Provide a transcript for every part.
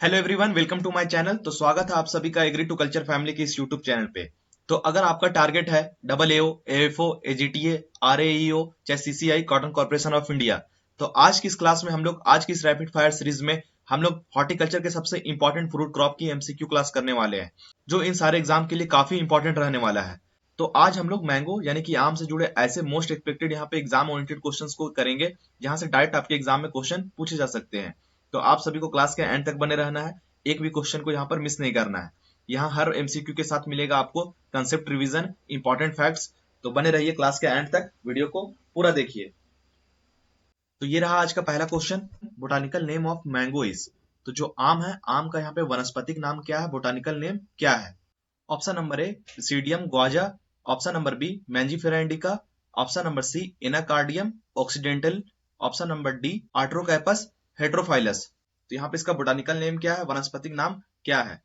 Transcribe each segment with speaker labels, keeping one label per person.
Speaker 1: Hello everyone, welcome to my channel. तो स्वागत है आप सभी का एग्री टू कल्चर फैमिली के इस यूट्यूब चैनल पे। तो अगर आपका टारगेट है डबल एओ, एएफओ, एजीटीए, आरएईओ, चाहे CCI, cotton corporation of India, तो आज की इस क्लास में हम लोग आज की इस रैपिड फायर सीरीज में हम लोग हॉर्टिकल्चर के सबसे इंपॉर्टेंट फ्रूट क्रॉप की एमसीक्यू क्लास करने वाले हैं, जो इन सारे एग्जाम के लिए काफी इंपॉर्टेंट रहने वाला है। तो आज हम लोग मैंगो यानी कि आम से जुड़े ऐसे मोस्ट एक्सपेक्टेड यहाँ पे एग्जाम ओरिएंटेड क्वेश्चंस को करेंगे, जहां से डायरेक्ट आपके एग्जाम में क्वेश्चन पूछे जा सकते हैं। तो आप सभी को क्लास के एंड तक बने रहना है, एक भी क्वेश्चन को यहाँ पर मिस नहीं करना है। यहाँ हर एमसीक्यू के साथ मिलेगा आपको कंसेप्ट रिवीजन, इंपॉर्टेंट फैक्ट्स। तो बने रहिए क्लास के एंड तक, वीडियो को पूरा देखिए। तो ये रहा आज का पहला question, botanical name of mango is. तो जो आम है, आम का यहाँ पे वनस्पतिक नाम क्या है, बोटानिकल नेम क्या है? Option number A Psidium guajava, option number B Mangifera indica, option number C Anacardium occidentale, option number D Artocarpus heterophyllus. तो यहाँ पे इसका बोटानिकल नेम क्या है, वनस्पतिक नाम क्या है?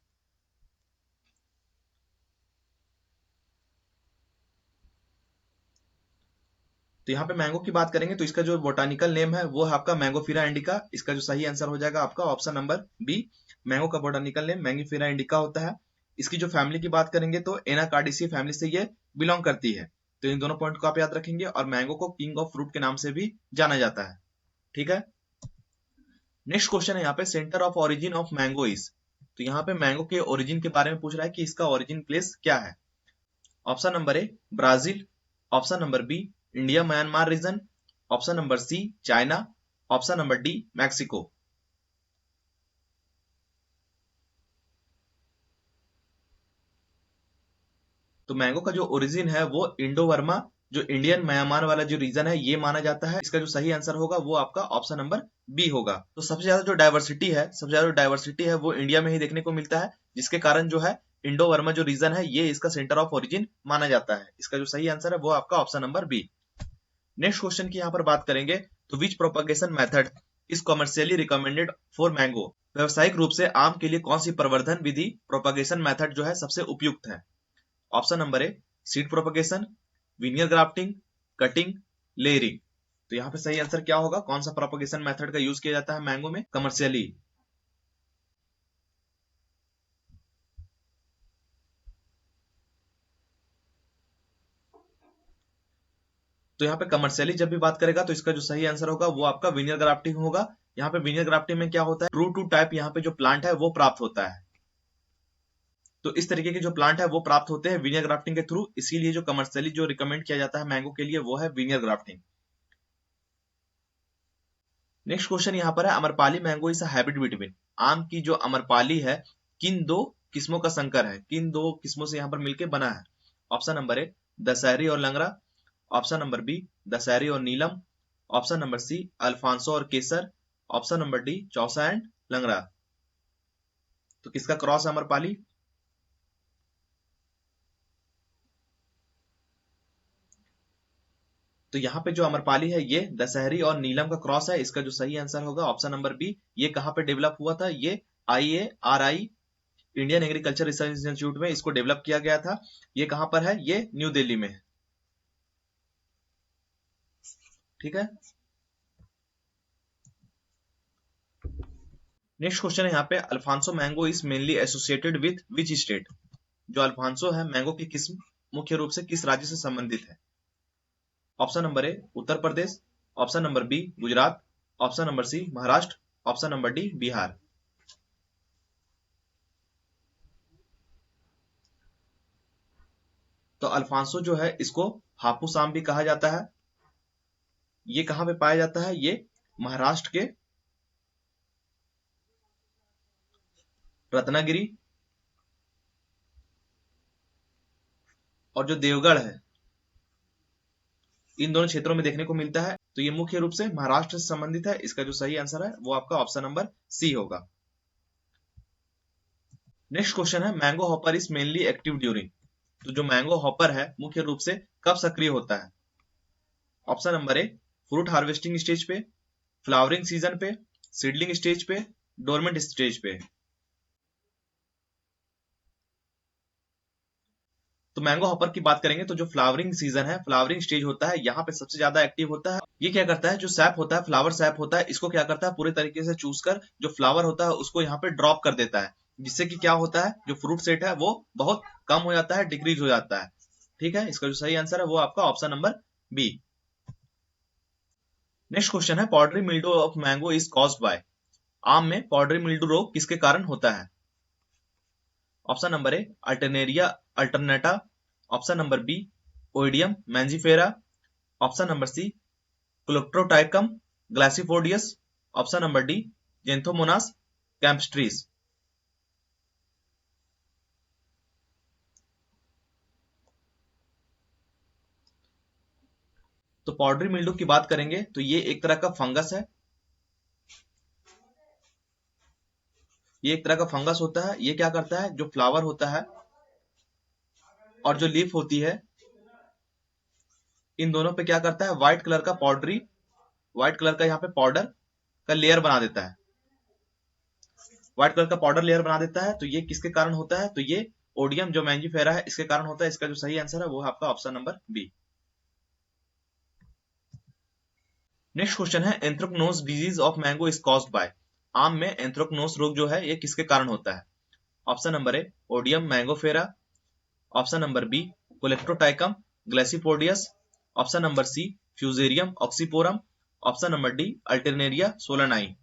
Speaker 1: तो यहाँ पे मैंगो की बात करेंगे तो इसका जो बोटानिकल नेम है वो है आपका मैंगोफिरा इंडिका। इसका जो सही आंसर हो जाएगा आपका ऑप्शन नंबर बी, मैंगो का बोटानिकल नेम मैंगोफिरा इंडिका होता है। इसकी जो फैमिली की बात करेंगे तो एनाकार्डिसी फैमिली से ये बिलोंग करती है। तो इन दोनों पॉइंट को आप याद रखेंगे, और मैंगो को किंग ऑफ फ्रूट के नाम से भी जाना जाता है। ठीक है। नेक्स्ट क्वेश्चन है यहाँ पे centre of origin of mango is. तो यहाँ पे मैंगो के ओरिजिन के बारे में पूछ रहा है कि इसका ओरिजिन प्लेस क्या है। Option number A Brazil, option number B India Myanmar region, option number C China, option number D Mexico. तो मैंगो का जो ओरिजिन है वो इंडो वर्मा, जो इंडियन म्यांमार वाला जो रीजन है ये माना जाता है। इसका जो सही आंसर होगा वो आपका ऑप्शन नंबर बी होगा। तो सबसे ज्यादा जो डाइवर्सिटी है, सबसे ज्यादा जो डाइवर्सिटी है वो इंडिया में ही देखने को मिलता है, जिसके कारण जो है इंडो वर्मा जो रीजन है ये इसका सेंटर ऑफ ओरिजिन माना जाता है। इसका जो सही आंसर है वो आपका option number B. Next question की यहाँ पर बात करेंगे तो which propagation method is commercially recommended for mango. व्यवसायिक रूप से आम के लिए कौन सी प्रवर्धन विधि, प्रोपगेशन मेथड जो है सबसे उपयुक्त है? Option number a seed propagation, veneer grafting, cutting, layering. तो यहाँ पे सही आंसर क्या होगा, कौन सा प्रोपगेशन मेथड का यूज किया जाता है मैंगो में कमर्शियली? तो यहाँ पे कमर्शियली जब भी बात करेगा तो इसका जो सही आंसर होगा वो आपका विनियर ग्राफ्टिंग होगा। यहाँ पे विनियर ग्राफ्टिंग में क्या होता है, ट्रू टू टाइप यहाँ पे जो प्लांट है वो प्राप्त होता है। तो इस तरीके के जो प्लांट है वो प्राप्त होते हैं विनियर ग्राफ्टिंग के थ्रू, इसीलिए जो कमर्शियली जो रिकमेंड किया जाता है मैंगो के लिए वो है विनियर ग्राफ्टिंग। नेक्स्ट क्वेश्चन यहाँ पर है Amrapali mango is hybrid between. आम की जो अमरपाली है किन दो किस्मों का संकर है, किन दो किस्मों से यहाँ पर मिलकर बना है? ऑप्शन नंबर ए दशहरी और लंगड़ा, ऑप्शन नंबर बी दशहरी और Neelam, option number C Alphonso और Kesar, option number D Chausa and Langra. तो किसका क्रॉस है अमरपाली? तो यहाँ पे जो अमरपाली है ये दशहरी और नीलम का क्रॉस है। इसका जो सही आंसर होगा ऑप्शन नंबर बी। ये कहाँ पे डेवलप हुआ था, ये IARI Indian agriculture research institute में इसको डेवलप किया गया था। ये कहां पर है, ये न्यू दिल्ली में है। ठीक है। नेक्स्ट क्वेश्चन है यहाँ पे Alphonso mango is mainly associated with which state. जो अल्फांसो है मैंगो की किस्म मुख्य रूप से किस राज्य से संबंधित है? Option number A Uttar Pradesh, option number B Gujarat, option number C Maharashtra, option number D Bihar. तो अल्फांसो जो है इसको हापुस आम भी कहा जाता है। ये कहां पे पाया जाता है, ये महाराष्ट्र के रत्नागिरी और जो देवगढ़ है, इन दोनों क्षेत्रों में देखने को मिलता है। तो ये मुख्य रूप से महाराष्ट्र से संबंधित है। इसका जो सही आंसर है वो आपका ऑप्शन नंबर सी होगा। नेक्स्ट क्वेश्चन है mango hopper is mainly active during. तो जो मैंगो हॉपर है मुख्य रूप से कब सक्रिय होता है? Option number A fruit harvesting stage पे, फ्लावरिंग सीजन पे, सीडलिंग स्टेज पे, डोरमेंट स्टेज पे। तो मैंगो हॉपर की बात करेंगे तो जो फ्लावरिंग सीजन है, फ्लावरिंग स्टेज होता है, यहाँ पे सबसे ज्यादा एक्टिव होता है। ये क्या करता है, जो सैप होता है, फ्लावर सैप होता है, इसको क्या करता है, पूरे तरीके से चूस कर जो फ्लावर होता है उसको यहाँ पे ड्रॉप कर देता है, जिससे कि क्या होता है, जो फ्रूट सेट है वो बहुत कम हो जाता है, डिक्रीज हो जाता है। ठीक है, इसका जो सही आंसर है वो आपका option number B. Next question है, powdery mildew of mango is caused by. आम में पॉडरी मिल्ड्यू रोग किसके कारण होता है? Option number A Alternaria alternata, option number B Oidium mangifera, option number C Colletotrichum gloeosporioides, option number D Xanthomonas campestris. तो powdery mildew की बात करेंगे तो ये एक तरह का फंगस है, ये एक तरह का फंगस होता है। ये क्या करता है, जो फ्लावर होता है और जो लीफ होती है, इन दोनों पे क्या करता है, व्हाइट कलर का पाउडरी, व्हाइट कलर का यहाँ पे पाउडर का लेयर बना देता है, व्हाइट कलर का पाउडर लेयर बना देता है। तो ये किसके कारण होता है, तो ये ओडियम जो मैंजीफेरा है इसके कारण होता है। इसका जो सही आंसर है वो है आपका option number B. Next question है, anthracnose disease of mango is caused by. आम में एंथ्रेक्नोज रोग जो है ये किसके कारण होता है? Option number A Oidium mangiferae, option number B Colletotrichum gloeosporioides, option number C Fusarium oxysporum, option number D Alternaria solani.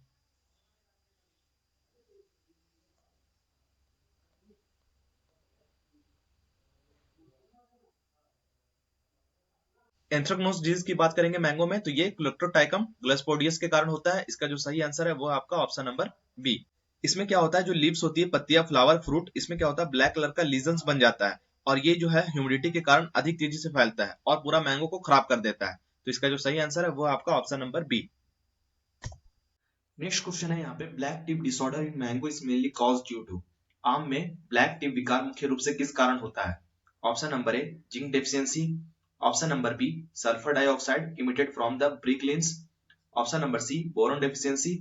Speaker 1: Anthracnose disease की बात करेंगे मैंगो में तो ये कोलेक्ट्रोटाइकम ग्लेस्पोडियस के कारण होता है। इसका जो सही आंसर है वो है आपका ऑप्शन नंबर बी। इसमें क्या होता है, जो लीव्स होती है, पत्तियां, फ्लावर, फ्रूट, इसमें क्या होता है, ब्लैक कलर का लीजन्स बन जाता है और ये जो है ह्यूमिडिटी के कारण अधिक तेजी से फैलता है और पूरा मैंगो को खराब कर देता है। तो इसका जो सही आंसर है वो है आपका option number B. Next question है यहाँ पे, black tip disorder in mango is mainly caused due to. आम में ब्लैक टिप विकार मुख्य रूप से किस कारण होता है? Option number A zinc deficiency, option number B sulphur dioxide emitted from the brick kilns, option number C boron deficiency,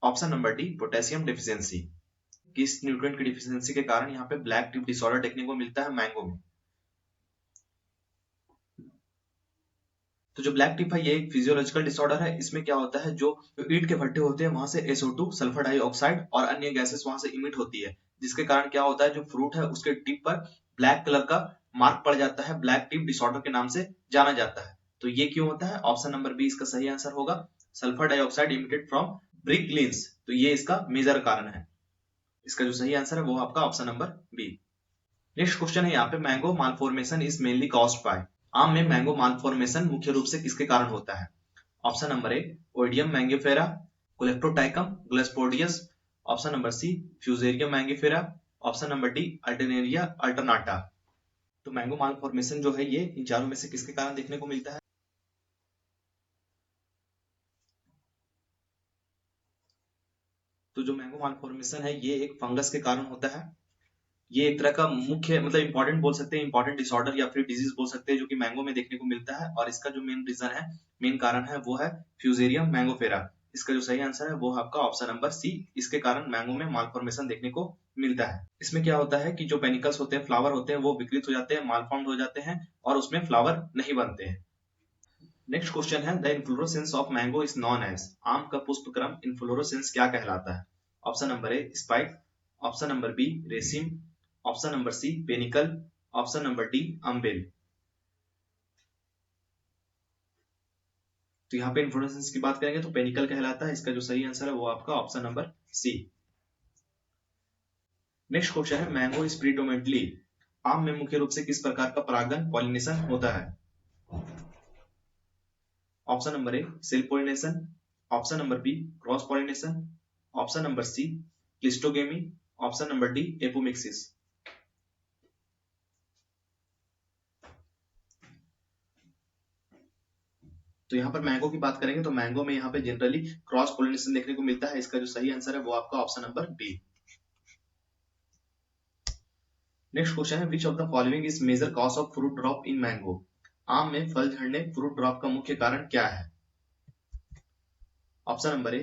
Speaker 1: option number D potassium deficiency. किस न्यूट्रिएंट की डिफिशिएंसी के कारण यहाँ पे ब्लैक टिप डिसऑर्डर देखने को मिलता है मैंगो में? तो जो ब्लैक टिप है ये एक फिजियोलॉजिकल डिसऑर्डर है। इसमें क्या होता है, जो ईंट के भट्टे होते हैं वहां से SO2 सल्फर डाइऑक्साइड और अन्य गैसेस वहां से इमिट होती है, जिसके कारण क्या होता है, जो फ्रूट है उसके टिप पर ब्लैक कलर का मार्क पड़ जाता है, ब्लैक टिप डिसऑर्डर के नाम से जाना जाता है। तो ये क्यों होता है? ऑप्शन नंबर बी इसका सही आंसर होगा, sulphur dioxide emitted from brick kilns. तो ये इसका मेजर कारण है। इसका जो सही आंसर है वो आपका option number B. Next question है यहाँ पे, mango malformation is mainly caused by. आम में मैंगो मालफॉर्मेशन मुख्य रूप से किसके कारण होता है? Option number A Oidium mangiferae, Colletotrichum gloeosporioides, option number C Fusarium mangiferae, option number D Alternaria alternata. तो मैंगो मालफॉर्मेशन जो है ये इन चारों में से किसके कारण देखने को मिलता है? तो जो मैंगो मालफॉर्मेशन है ये एक फंगस के कारण होता है। ये एक तरह का मुख्य मतलब इंपॉर्टेंट बोल सकते हैं, इंपॉर्टेंट डिसऑर्डर या फिर डिजीज बोल सकते हैं, जो कि मैंगो में देखने को मिलता है। और इसका जो मेन रीजन है, मेन कारण है वो है फ्यूजेरियम मैंगोफेरा। इसका जो सही आंसर है वो है आपका ऑप्शन नंबर सी। इसके कारण मैंगो में मालफॉर्मेशन देखने को मिलता है। इसमें क्या होता है कि जो पेनिकल्स होते हैं, फ्लावर होते हैं, वो विकृत हो जाते हैं, मालफॉर्म हो जाते हैं और उसमें फ्लावर नहीं बनते हैं। नेक्स्ट क्वेश्चन है, the inflorescence of mango is known as. आम का पुष्प क्रम इन्फ्लोरेसेंस क्या कहलाता है? Option number A spike, option number B raceme, option number C panicle, option number D umbel. तो यहाँ पे इन्फ्लोरेसेंस की बात करेंगे तो पेनिकल कहलाता है। इसका जो सही आंसर है वो आपका option number C. Next question है, मैंगो इज प्रीडोमिनेटली। आम में मुख्य रूप से किस प्रकार का परागन पॉलिनेशन होता है? Option number A self pollination, option number B cross pollination, option number C cleistogamy, option number D apomixis. तो यहाँ पर मैंगो की बात करेंगे तो मैंगो में यहाँ पे जनरली क्रॉस पोलिनेशन देखने को मिलता है। इसका जो सही आंसर है वो आपका option number B. Next question है, which of the following is major cause of fruit drop in mango. आम में फल झड़ने, फ्रूट ड्रॉप का मुख्य कारण क्या है? Option number A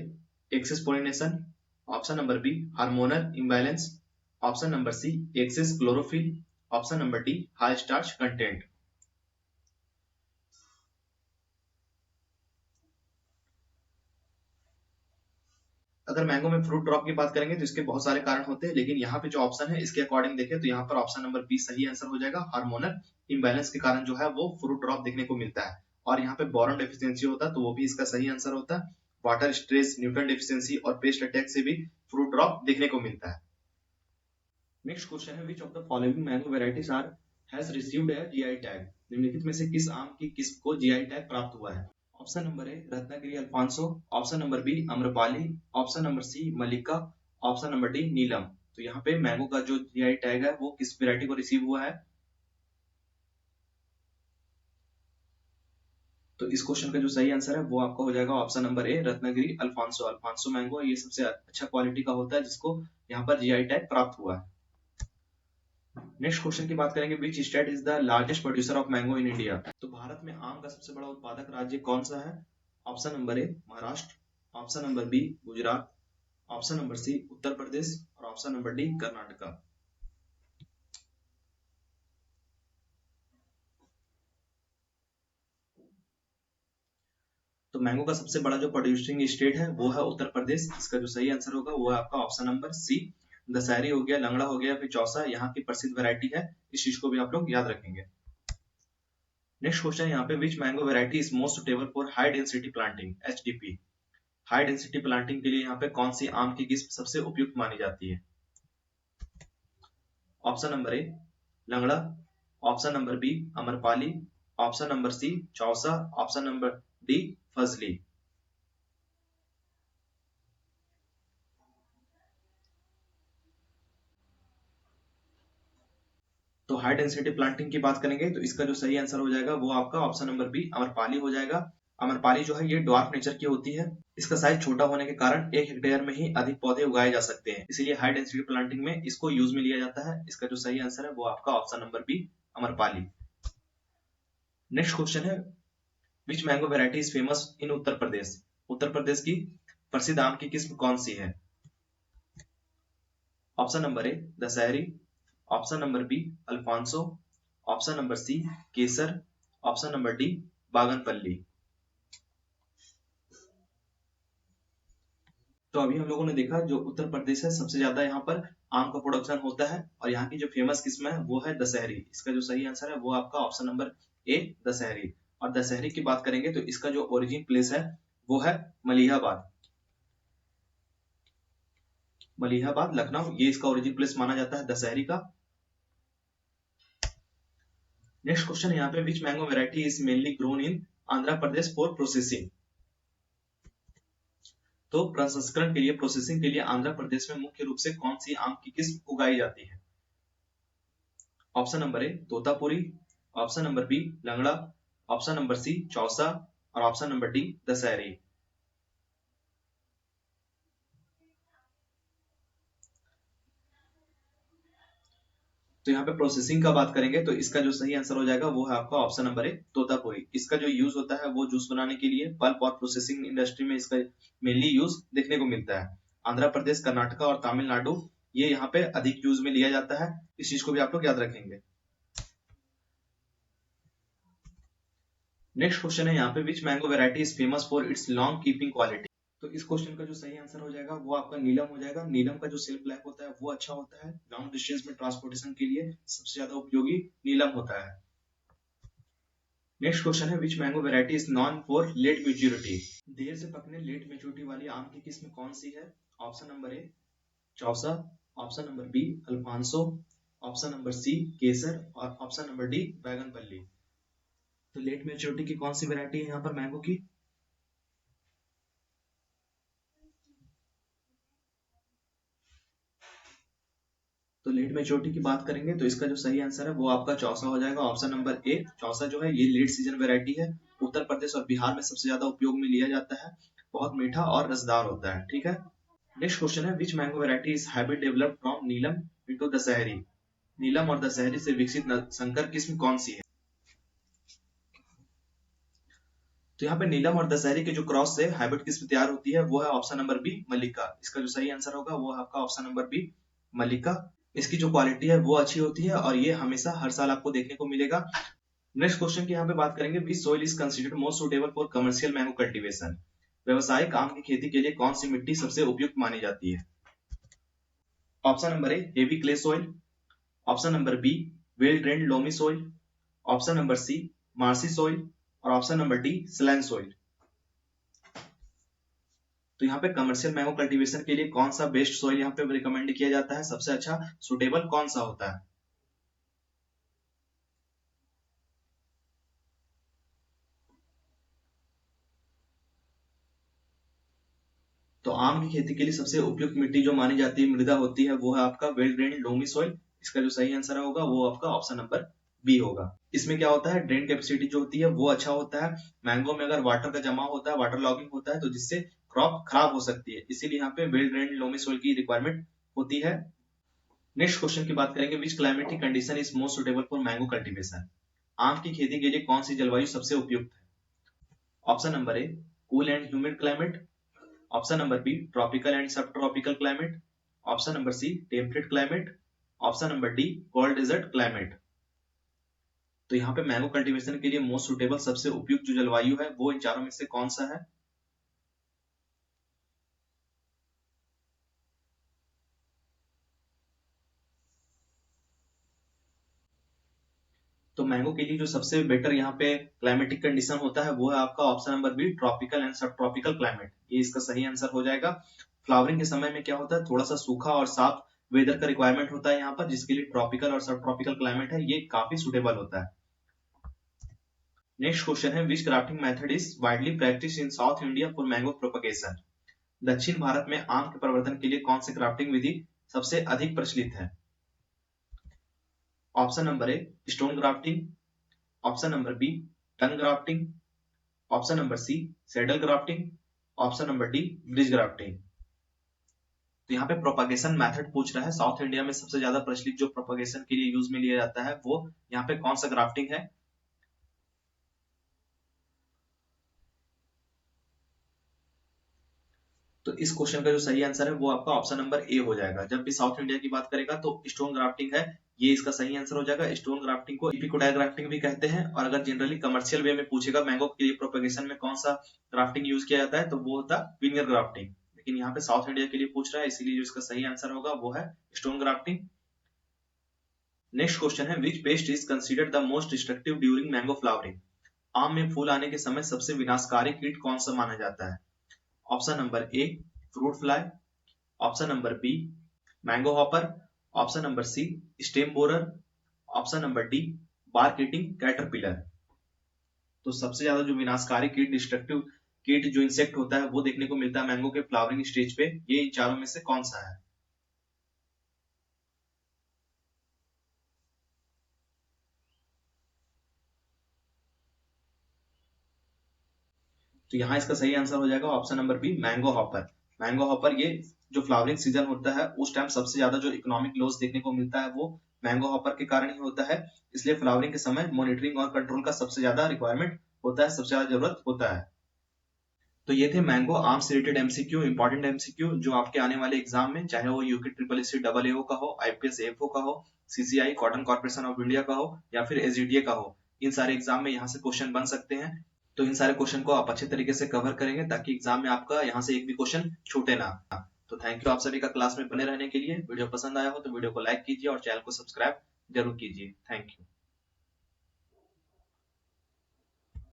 Speaker 1: excess pollination, option number B hormonal imbalance, option number C excess chlorophyll, option number D high starch content. अगर मैंगो में फ्रूट ड्रॉप की बात करेंगे तो इसके बहुत सारे कारण होते हैं, लेकिन यहाँ पे जो ऑप्शन है इसके अकॉर्डिंग देखें तो यहाँ पर ऑप्शन नंबर बी सही आंसर हो जाएगा। हार्मोनल इम्बैलेंस के कारण जो है वो फ्रूट ड्रॉप देखने को मिलता है, और यहाँ पे बोरॉन डेफिशिएंसी होता है तो वो भी इसका सही आंसर होता है। वाटर स्ट्रेस, न्यूट्रन डेफिशिएंसी और पेस्ट अटैक से भी फ्रूट ड्रॉप देखने को मिलता है। नेक्स्ट क्वेश्चन है, which of the following mango varieties are has received a GI tag. निम्नलिखित में से किस आम की किस्म को जीआई टैग प्राप्त हुआ है? Option number A Ratnagiri Alphonso, option number B Amrapali, option number C Mallika, option number D Neelam. तो यहाँ पे मैंगो का जो जीआई टैग है वो किस वैरायटी को रिसीव हुआ है? तो इस क्वेश्चन का जो सही आंसर है वो आपका हो जाएगा option number A Ratnagiri Alphonso. Alphonso mango ये सबसे अच्छा क्वालिटी का होता है जिसको यहाँ पर जीआई टैग प्राप्त हुआ है। नेक्स्ट क्वेश्चन की बात करेंगे, which state is the largest producer of mango in India. तो भारत में आम का सबसे बड़ा उत्पादक राज्य कौन सा है? Option number A Maharashtra, option number B Gujarat, option number C Uttar Pradesh और ऑप्शन नंबर डी कर्नाटका। तो मैंगो का सबसे बड़ा जो प्रोड्यूसिंग स्टेट है वो है उत्तर प्रदेश। इसका जो सही आंसर होगा वो है आपका ऑप्शन नंबर सी दशहरी हो गया, लंगड़ा हो गया, फिर चौसा यहाँ की प्रसिद्ध वैरायटी है। इस चीज को भी आप लोग याद रखेंगे। नेक्स्ट क्वेश्चन यहाँ पे, which mango variety is most suitable for high density planting HDP. High density planting के लिए यहाँ पे कौन सी आम की किस्म सबसे उपयुक्त मानी जाती है? Option number A Langra, option number B Amrapali, option number C Chausa, option number D Fazli. तो हाई डेंसिटी प्लांटिंग की बात करेंगे तो इसका जो सही आंसर हो जाएगा वो आपका ऑप्शन नंबर बी अमरपाली हो जाएगा। अमरपाली जो है ये ड्वार्फ नेचर की होती है। इसका साइज छोटा होने के कारण 1 हेक्टेयर में ही अधिक पौधे उगाए जा सकते हैं, इसीलिए हाई डेंसिटी प्लांटिंग में इसको यूज में लिया जाता है। इसका जो सही आंसर है वो आपका option number B Amrapali. Next question है, which mango variety is famous in Uttar Pradesh. Uttar Pradesh की प्रसिद्ध आम की किस्म कौन सी है? Option number A Dasheri, option number B Alphonso, option number C Kesar, option number D Banganapalli. तो अभी हम लोगों ने देखा जो उत्तर प्रदेश है सबसे ज्यादा यहाँ पर आम का प्रोडक्शन होता है, और यहाँ की जो फेमस किस्म है वो है दशहरी। इसका जो सही आंसर है वो आपका ऑप्शन नंबर ए दशहरी। और दशहरी की बात करेंगे तो इसका जो ओरिजिन प्लेस है वो है मलिहाबाद। मलिहाबाद लखनऊ, ये इसका ओरिजिन प्लेस माना जाता है दशहरी का। नेक्स्ट क्वेश्चन यहाँ पे, which mango variety is mainly grown in Andhra Pradesh for processing. तो प्रसंस्करण के लिए, प्रोसेसिंग के लिए आंध्र प्रदेश में मुख्य रूप से कौन सी आम की किस्म उगाई जाती है? Option number A Totapuri, option number B Langra, option number C Chausa और ऑप्शन नंबर डी दशहरी। तो यहाँ पे प्रोसेसिंग का बात करेंगे तो इसका जो सही आंसर हो जाएगा वो है आपका ऑप्शन नंबर ए तोतापुरी। इसका जो यूज होता है वो जूस बनाने के लिए, पल्प और प्रोसेसिंग इंडस्ट्री में इसका मेनली यूज देखने को मिलता है। आंध्र प्रदेश, कर्नाटका और तमिलनाडु ये यहाँ पे अधिक यूज में लिया जाता है। इस चीज को भी आप लोग याद रखेंगे। नेक्स्ट क्वेश्चन है यहाँ पे, which mango variety is famous for its long keeping quality. तो इस क्वेश्चन का जो सही आंसर हो जाएगा वो आपका नीलम हो जाएगा। नीलम का जो सेल्फ लाइफ होता है वो अच्छा होता है। लॉन्ग डिस्टेंस में ट्रांसपोर्टेशन के लिए सबसे ज्यादा उपयोगी नीलम होता है। नेक्स्ट क्वेश्चन है, which mango variety is known for late maturity. देर से पकने लेट मेच्योरिटी वाली आम की किस्म कौन सी है? Option number A Chausa, option number B Alphonso, option number C Kesar और ऑप्शन नंबर डी बैगनपल्ली। तो लेट मेच्योरिटी की कौन सी वेराइटी है यहाँ पर मैंगो की? तो लेट मेच्योरिटी की बात करेंगे तो इसका जो सही आंसर है वो आपका चौसा हो जाएगा। ऑप्शन नंबर ए चौसा जो है ये लेट सीजन वेराइटी है। उत्तर प्रदेश और बिहार में सबसे ज्यादा उपयोग में लिया जाता है। बहुत मीठा और रसदार होता है। ठीक है। नेक्स्ट क्वेश्चन है, which mango variety is hybrid developed from Neelam into Dasheri. Neelam और दशहरी से विकसित संकर किस्म कौन सी है? तो यहाँ पे नीलम और दशहरी के जो क्रॉस से हाइब्रिड किस्म तैयार होती है वो है ऑप्शन नंबर बी मल्लिका। इसका जो सही आंसर होगा वो है आपका ऑप्शन नंबर बी मल्लिका। इसकी जो क्वालिटी है वो अच्छी होती है और ये हमेशा हर साल आपको देखने को मिलेगा। नेक्स्ट क्वेश्चन की यहाँ पे बात करेंगे, which soil is considered most suitable for commercial mango cultivation. व्यवसायिक आम की खेती के लिए कौन सी मिट्टी सबसे उपयुक्त मानी जाती है? Option number A heavy clay soil, option number B well drained loamy soil, option number C marshy soil और option number D saline soil. तो यहाँ पे कमर्शियल मैंगो कल्टीवेशन के लिए कौन सा बेस्ट सोइल यहाँ पे रिकमेंड किया जाता है, सबसे अच्छा सुटेबल कौन सा होता है? तो आम की खेती के लिए सबसे उपयुक्त मिट्टी जो मानी जाती है, मृदा होती है, वो है आपका वेल ड्रेन्ड लोमी सॉइल। इसका जो सही आंसर होगा वो आपका ऑप्शन नंबर बी होगा। इसमें क्या होता है, ड्रेन कैपेसिटी जो होती है वो अच्छा होता है। मैंगो में अगर वाटर का जमाव होता है, वाटर लॉगिंग होता है, तो जिससे क्रॉप खराब हो सकती है, इसीलिए यहाँ पे वेल ड्रेन्ड लोमी सॉइल की रिक्वायरमेंट होती है। नेक्स्ट क्वेश्चन की बात करेंगे, which climatic condition is most suitable for mango cultivation. आम की खेती के लिए कौन सी जलवायु सबसे उपयुक्त है? Option number A cool and humid climate, option number B tropical and subtropical climate, option number C temperate climate, option number D cold desert climate. तो यहाँ पे मैंगो कल्टीवेशन के लिए मोस्ट सुटेबल सबसे उपयुक्त जो जलवायु है वो इन चारों में से कौन सा है? तो मैंगो के लिए जो सबसे बेटर यहाँ पे क्लाइमेटिक कंडीशन होता है वो है आपका option number B tropical and subtropical climate. ये इसका सही आंसर हो जाएगा। फ्लावरिंग के समय में क्या होता है, थोड़ा सा सूखा और साफ वेदर का रिक्वायरमेंट होता है यहाँ पर, जिसके लिए ट्रॉपिकल और सब ट्रॉपिकल क्लाइमेट है ये काफी सुटेबल होता है। नेक्स्ट क्वेश्चन है, which grafting method is widely practice in South India for mango propagation. दक्षिण भारत में आम के प्रवर्धन के लिए कौन सी ग्राफ्टिंग विधि सबसे अधिक प्रचलित है? Option number A stone grafting, option number B tongue grafting, option number C saddle grafting, option number D bridge grafting. तो यहाँ पे प्रोपगेशन मेथड पूछ रहा है, साउथ इंडिया में सबसे ज्यादा प्रचलित जो प्रोपगेशन के लिए यूज में लिया जाता है वो यहाँ पे कौन सा ग्राफ्टिंग है? तो इस क्वेश्चन का जो सही आंसर है वो आपका ऑप्शन नंबर ए हो जाएगा। जब भी साउथ इंडिया की बात करेगा तो स्टोन ग्राफ्टिंग है, ये इसका सही आंसर हो जाएगा। स्टोन ग्राफ्टिंग को इपिकोडाई ग्राफ्टिंग भी कहते हैं। और अगर जनरली कमर्शियल वे में पूछेगा मैंगो के लिए प्रोपगेशन में कौन सा ग्राफ्टिंग यूज किया जाता है, तो वो होता है विनियर ग्राफ्टिंग। लेकिन यहाँ पे साउथ इंडिया के लिए पूछ रहा है, इसीलिए जो इसका सही आंसर होगा वो है स्टोन ग्राफ्टिंग। नेक्स्ट क्वेश्चन है, which pest is considered the most destructive during mango flowering. आम में फूल आने के समय सबसे विनाशकारी कीट कौन सा माना जाता है? Option number A fruit fly, option number B mango hopper, option number C stem borer, option number D bark eating caterpillar. तो सबसे ज्यादा जो विनाशकारी कीट, डिस्ट्रक्टिव कीट जो इंसेक्ट होता है वो देखने को मिलता है मैंगो के फ्लावरिंग स्टेज पे, ये इन चारों में से कौन सा है? तो यहाँ इसका सही आंसर हो जाएगा option number B mango hopper. Mango hopper ये जो फ्लावरिंग सीजन होता है उस टाइम सबसे ज्यादा जो इकोनॉमिक लॉस देखने को मिलता है वो मैंगो हॉपर के कारण ही होता है। इसलिए फ्लावरिंग के समय मॉनिटरिंग और कंट्रोल का सबसे ज्यादा रिक्वायरमेंट होता है, सबसे ज्यादा जरूरत होता है। तो ये थे मैंगो आम से रिलेटेड एमसीक्यू, इंपॉर्टेंट एमसीक्यू जो आपके आने वाले एग्जाम में, चाहे वो यूके ट्रिपल एससी डबल एओ का हो, आईपीएस एफओ का हो, CCI cotton corporation of India का हो या फिर एसडीटीए का हो, इन सारे एग्जाम में यहाँ से क्वेश्चन बन सकते हैं। तो इन सारे क्वेश्चन को आप अच्छे तरीके से कवर करेंगे ताकि एग्जाम में आपका यहाँ से एक भी क्वेश्चन छूटे ना। तो थैंक यू आप सभी का क्लास में बने रहने के लिए। वीडियो पसंद आया हो तो वीडियो को लाइक कीजिए और चैनल को सब्सक्राइब जरूर कीजिए। Thank you.